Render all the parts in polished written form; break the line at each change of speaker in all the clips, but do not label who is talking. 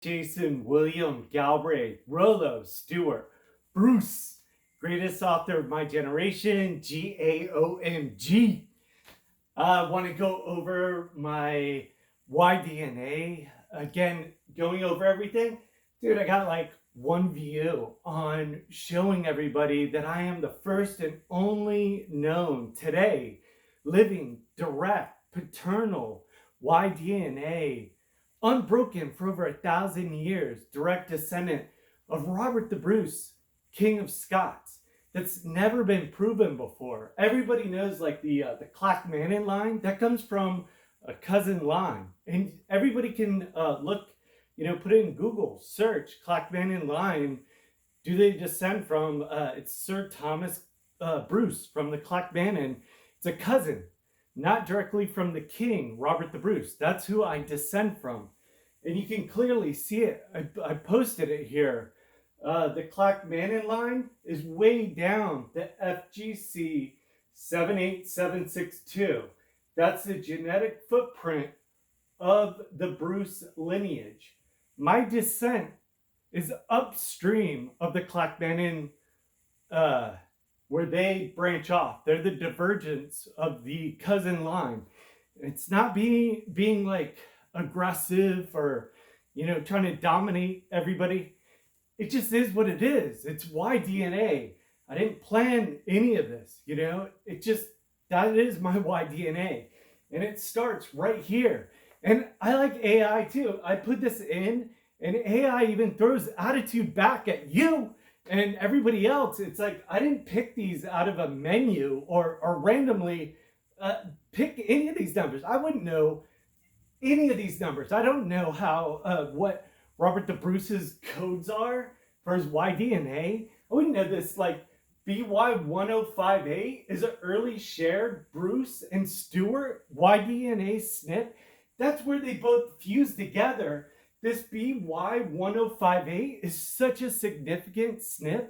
Jason William Galbraith Rollo Stuart Bruce, greatest author of my generation, GAOMG. I want to go over my Y-DNA again, going over everything. Dude, I got like one view on showing everybody that I am the first and only known today living direct paternal Y-DNA, unbroken for over 1,000 years, direct descendant of Robert the Bruce, King of Scots. That's never been proven before. Everybody knows like the Clackmannan line that comes from a cousin line, and everybody can look, put it in Google, search Clackmannan line. Do they descend from? It's Sir Thomas Bruce from the Clackmannan. It's a cousin, not directly from the king, Robert the Bruce. That's who I descend from. And you can clearly see it. I posted it here. The Clackmannan line is way down the FGC 78762. That's the genetic footprint of the Bruce lineage. My descent is upstream of the Clackmannan, where they branch off. They're the divergence of the cousin line. It's not being like aggressive or trying to dominate everybody. It just is what it is. It's Y-DNA. I didn't plan any of this, it just, that is my Y-DNA. And it starts right here. And I like AI too. I put this in and AI even throws attitude back at you and everybody else. It's like, I didn't pick these out of a menu or randomly pick any of these numbers. I wouldn't know any of these numbers. I don't know how, what Robert the Bruce's codes are for his Y-DNA. I wouldn't know this. Like BY1058 is an early shared Bruce and Stuart Y-DNA SNP. That's where they both fuse together. This BY1058 is such a significant SNP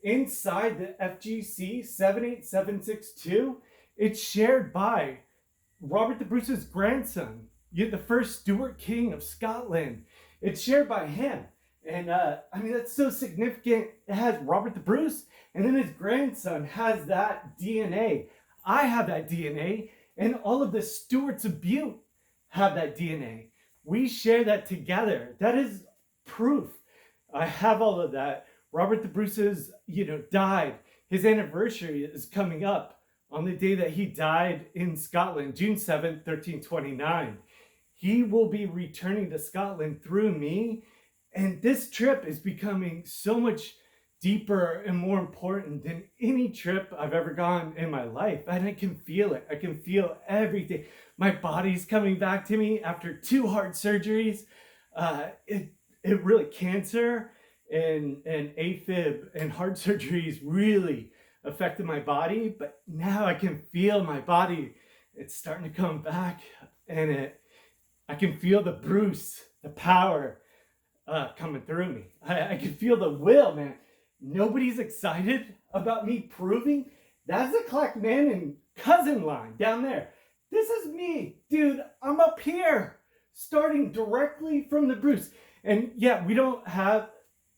inside the FGC 78762. It's shared by Robert the Bruce's grandson, the first Stuart King of Scotland. It's shared by him. And that's so significant. It has Robert the Bruce, and then his grandson has that DNA. I have that DNA, and all of the Stewarts of Butte have that DNA. We share that together. That is proof. I have all of that. Robert the Bruce's, died. His anniversary is coming up on the day that he died in Scotland, June 7th, 1329. He will be returning to Scotland through me. And this trip is becoming so much deeper and more important than any trip I've ever gone in my life. And I can feel it. I can feel everything. My body's coming back to me after 2 heart surgeries. It really, cancer and AFib and heart surgeries really affected my body. But now I can feel my body. It's starting to come back. And I can feel the Bruce, the power coming through me. I can feel the will, man. Nobody's excited about me proving that's a Clackmannan cousin line down there. This is me, dude. I'm up here, starting directly from the Bruce. And yeah, we don't have,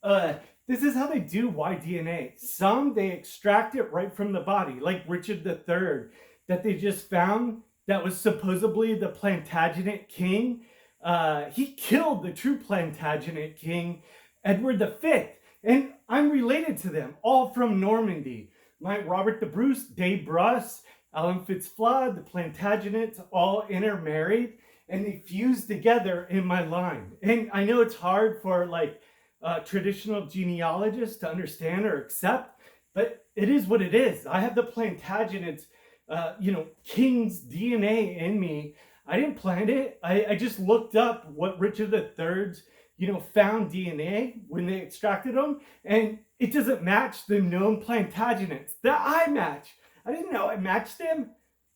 this is how they do Y-DNA. Some, they extract it right from the body, like Richard III, that they just found that was supposedly the Plantagenet king. He killed the true Plantagenet king, Edward V, and I'm related to them, all from Normandy. My Robert the Bruce, Dave Bruce, Alan Fitzflood, the Plantagenets, all intermarried, and they fused together in my line. And I know it's hard for traditional genealogists to understand or accept, but it is what it is. I have the Plantagenets, king's DNA in me. I didn't plan it. I just looked up what Richard III's, found DNA when they extracted them, and it doesn't match the known Plantagenets that I match. I didn't know I matched them,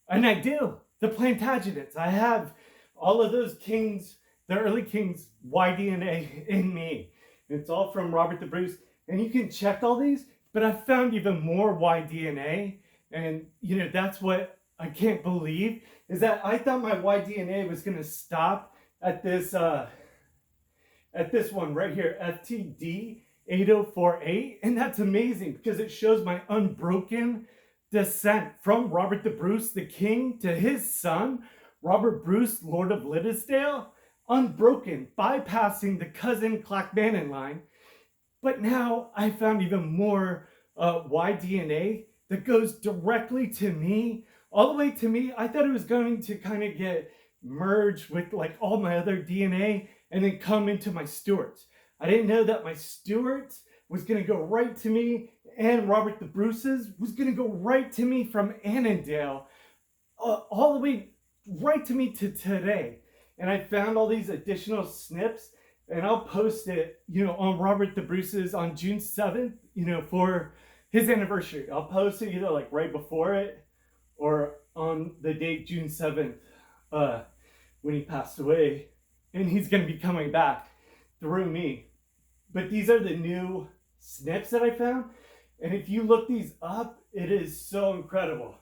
and I do. The Plantagenets. I have all of those kings, the early kings' Y-DNA in me. It's all from Robert the Bruce, and you can check all these, but I found even more Y-DNA, and that's what I can't believe, is that I thought my Y-DNA was going to stop at this at this one right here, FTD8048. And that's amazing because it shows my unbroken descent from Robert the Bruce, the king, to his son, Robert Bruce, Lord of Liddesdale, unbroken, bypassing the cousin Clackmannan line. But now I found even more Y DNA that goes directly to me, all the way to me. I thought it was going to kind of get merged with like all my other DNA and then come into my Stewarts. I didn't know that my Stewarts was going to go right to me, and Robert the Bruces was going to go right to me from Annandale, all the way right to me to today. And I found all these additional snips, and I'll post it, on Robert the Bruces on June 7th, for his anniversary. I'll post it either like right before it or on the date June 7th, when he passed away. And he's going to be coming back through me. But these are the new snips that I found. And if you look these up, it is so incredible.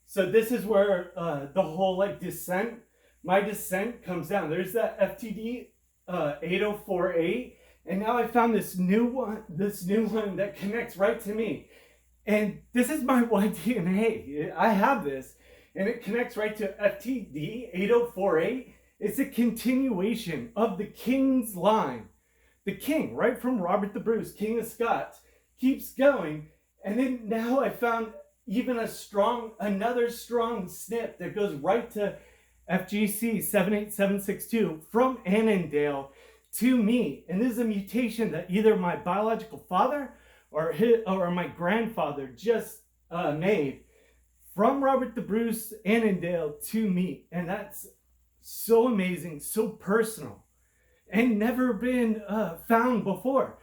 So this is where the whole descent, my descent comes down. There's that FTD 8048. And now I found this new one that connects right to me. And this is my Y-DNA. I have this, and it connects right to FTD 8048. It's a continuation of the king's line. The king, right from Robert the Bruce, King of Scots, keeps going. And then now I found even another strong snip that goes right to FGC 78762 from Annandale to me. And this is a mutation that either my biological father or my grandfather just made from Robert the Bruce, Annandale to me. And that's so amazing, so personal, and never been found before.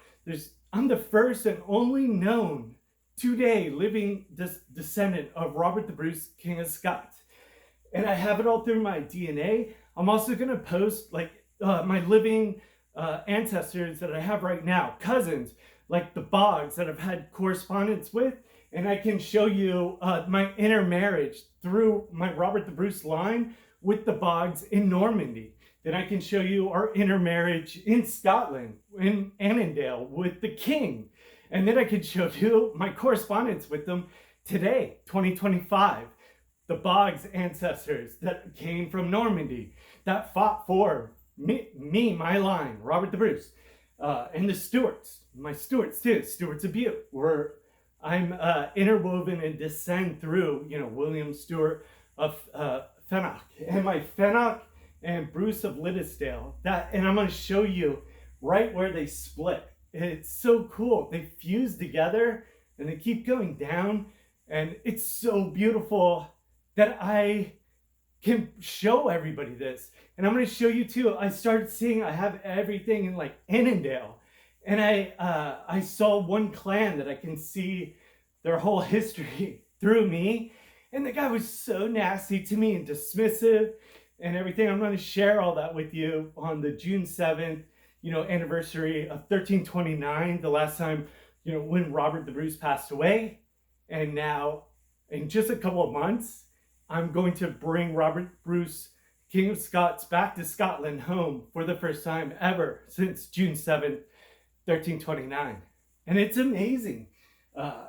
I'm the first and only known today living descendant of Robert the Bruce, King of Scots. And I have it all through my DNA. I'm also going to post my living ancestors that I have right now, cousins, like the Boggs that I've had correspondence with. And I can show you my intermarriage through my Robert the Bruce line with the Boggs in Normandy. Then I can show you our intermarriage in Scotland, in Annandale, with the king. And then I can show you my correspondence with them today, 2025. The Boggs ancestors that came from Normandy, that fought for me, my line, Robert the Bruce, and the Stewarts, my Stewarts too, Stewarts of Bute, where I'm interwoven and descend through, William Stuart of Fennock, and my Fennock and Bruce of Liddesdale. And I'm going to show you right where they split. It's so cool. They fuse together and they keep going down, and it's so beautiful that I can show everybody this. And I'm going to show you too. I started seeing I have everything in Annandale, and I saw one clan that I can see their whole history through me. And the guy was so nasty to me and dismissive and everything. I'm going to share all that with you on the June 7th, anniversary of 1329, the last time, when Robert the Bruce passed away. And now, in just a couple of months, I'm going to bring Robert Bruce, King of Scots, back to Scotland, home for the first time ever since June 7th, 1329. And it's amazing.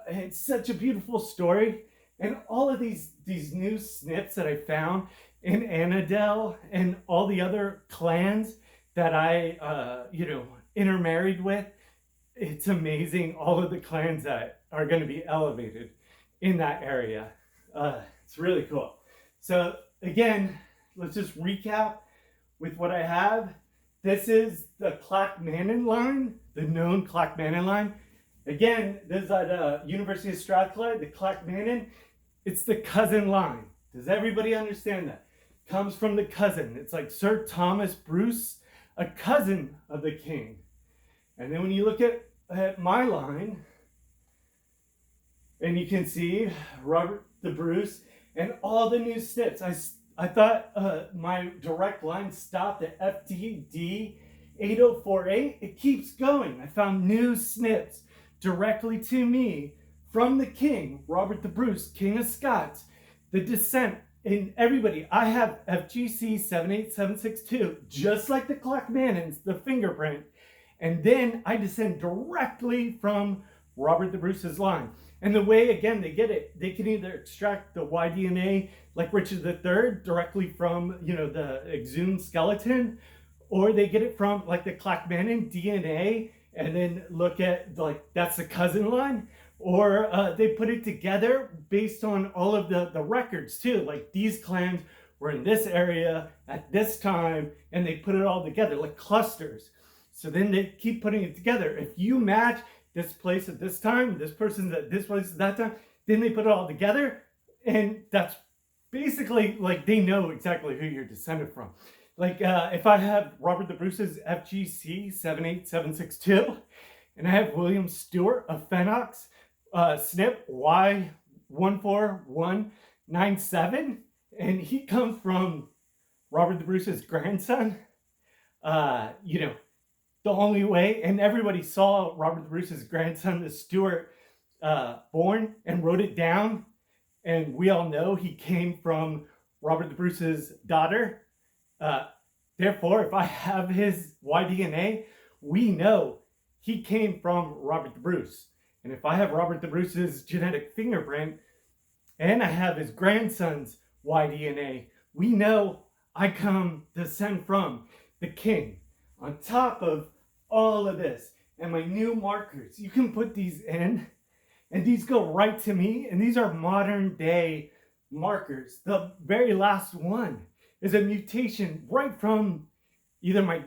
It's such a beautiful story. And all of these new snips that I found in Annandale and all the other clans that I, intermarried with, it's amazing. All of the clans that are going to be elevated in that area. It's really cool. So again, let's just recap with what I have. This is the Clackmannan line, the known Clackmannan line. Again, this is at University of Strathclyde, the Clackmannan. It's the cousin line. Does everybody understand that? Comes from the cousin. It's like Sir Thomas Bruce, a cousin of the king. And then when you look at my line, and you can see Robert the Bruce and all the new snips. I thought my direct line stopped at FTD 8048. It keeps going. I found new snips directly to me from the king, Robert the Bruce, King of Scots, the descent in everybody. I have FGC 78762, just like the Clackmannans, the fingerprint, And then I descend directly from Robert the Bruce's line. And the way, again, they get it, they can either extract the Y DNA like Richard III directly from, the exhumed skeleton, or they get it from like the Clackmannan DNA and then look at like that's the cousin line, or they put it together based on all of the records too, like these clans were in this area at this time, and they put it all together like clusters. So then they keep putting it together. If you match this place at this time, this person's at this place at that time, then they put it all together, and that's basically like they know exactly who you're descended from. Like if I have Robert the Bruce's FGC 78762, and I have William Stewart of Fenox, SNP Y14197, and he comes from Robert the Bruce's grandson, the only way, and everybody saw Robert the Bruce's grandson, the Stuart, born and wrote it down, and we all know he came from Robert the Bruce's daughter. Therefore, if I have his Y DNA, we know he came from Robert the Bruce. And if I have Robert the Bruce's genetic fingerprint, and I have his grandson's Y DNA, we know I descend from the king. On top of all of this, and my new markers, you can put these in, and these go right to me, and these are modern day markers. The very last one is a mutation right from either my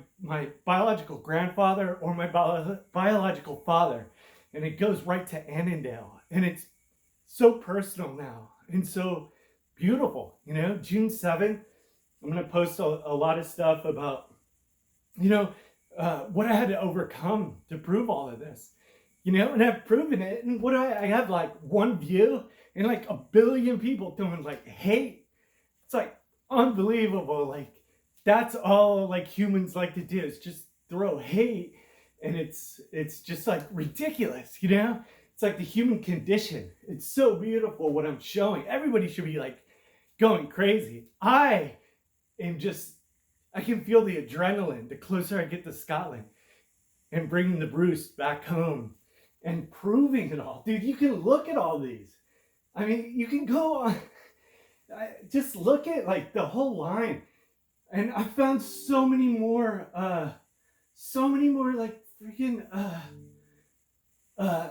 biological grandfather or my biological father. And it goes right to Annandale. And it's so personal now and so beautiful. June 7th, I'm going to post a lot of stuff about, what I had to overcome to prove all of this. And I've proven it. And what do I have like one view and like 1 billion people doing like hate. It's like unbelievable. Like that's all like humans like to do is just throw hate, and it's just like ridiculous. It's like the human condition. It's so beautiful what I'm showing. Everybody should be like going crazy. I can feel the adrenaline the closer I get to Scotland and bringing the Bruce back home and proving it all. Dude, you can look at all these. I mean, you can go on. Just look at like the whole line, and I found so many more like freaking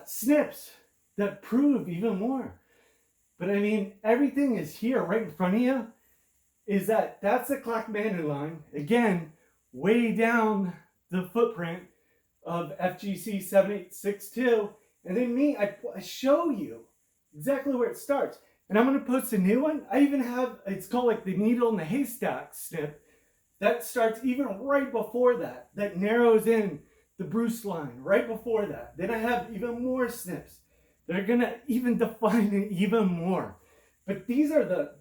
snips that prove even more. But I mean, everything is here right in front of you. That's the Clackmannan line again, way down the footprint of FGC 7862, and then me, I show you exactly where it starts. And I'm going to post a new one. I even have, it's called like the needle in the haystack snip. That starts even right before that. That narrows in the Bruce line right before that. Then I have even more snips. They're going to even define it even more. But these are the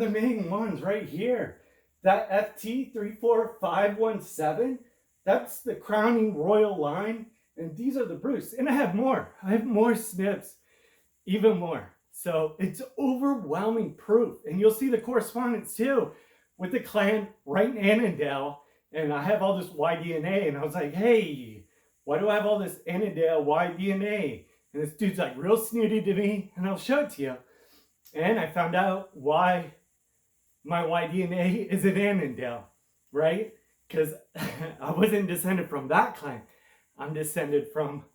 main ones right here. That FT 34517, that's the crowning royal line. And these are the Bruce. And I have more. I have more snips, even more. So it's overwhelming proof. And you'll see the correspondence too with the clan right in Annandale. And I have all this Y DNA. And I was like, hey, why do I have all this Annandale Y DNA? And this dude's like real snooty to me. And I'll show it to you. And I found out why my Y DNA is in Annandale, right? Because I wasn't descended from that clan. I'm descended from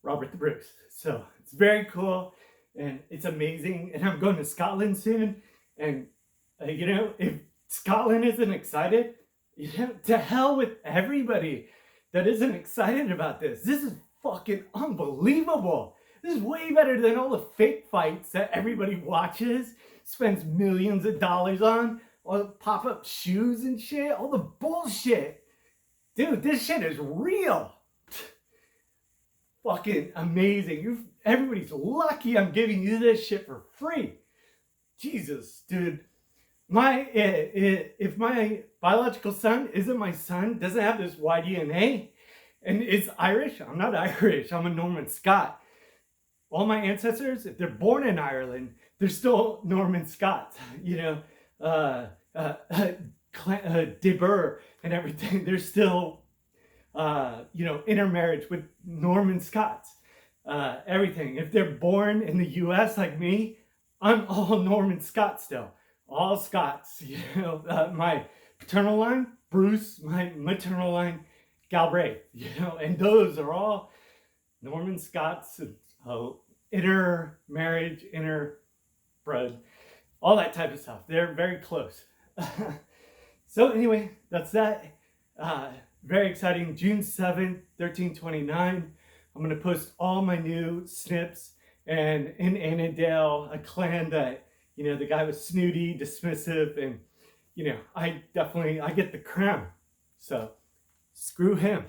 Robert the Bruce. So it's very cool. And it's amazing. And I'm going to Scotland soon. And, if Scotland isn't excited, to hell with everybody that isn't excited about this. This is fucking unbelievable. This is way better than all the fake fights that everybody watches, spends millions of dollars on, all the pop-up shoes and shit, all the bullshit. Dude, this shit is real. Fucking amazing. Everybody's lucky I'm giving you this shit for free. Jesus, dude. If my biological son isn't my son, doesn't have this Y DNA, and is Irish, I'm not Irish, I'm a Norman-Scot. All my ancestors, if they're born in Ireland, they're still Norman-Scot, De Burgh and everything. They're still intermarriage with Norman-Scots, everything. If they're born in the U.S. like me, I'm all Norman-Scot still, all Scots. My paternal line, Bruce, my maternal line, Galbraith. And those are all Norman-Scots, intermarriage, interbred, all that type of stuff. They're very close. So anyway, that's that. Very exciting. June 7th, 1329. I'm going to post all my new snips. And in Annandale, a clan that, the guy was snooty, dismissive, and, I get the crown. So screw him.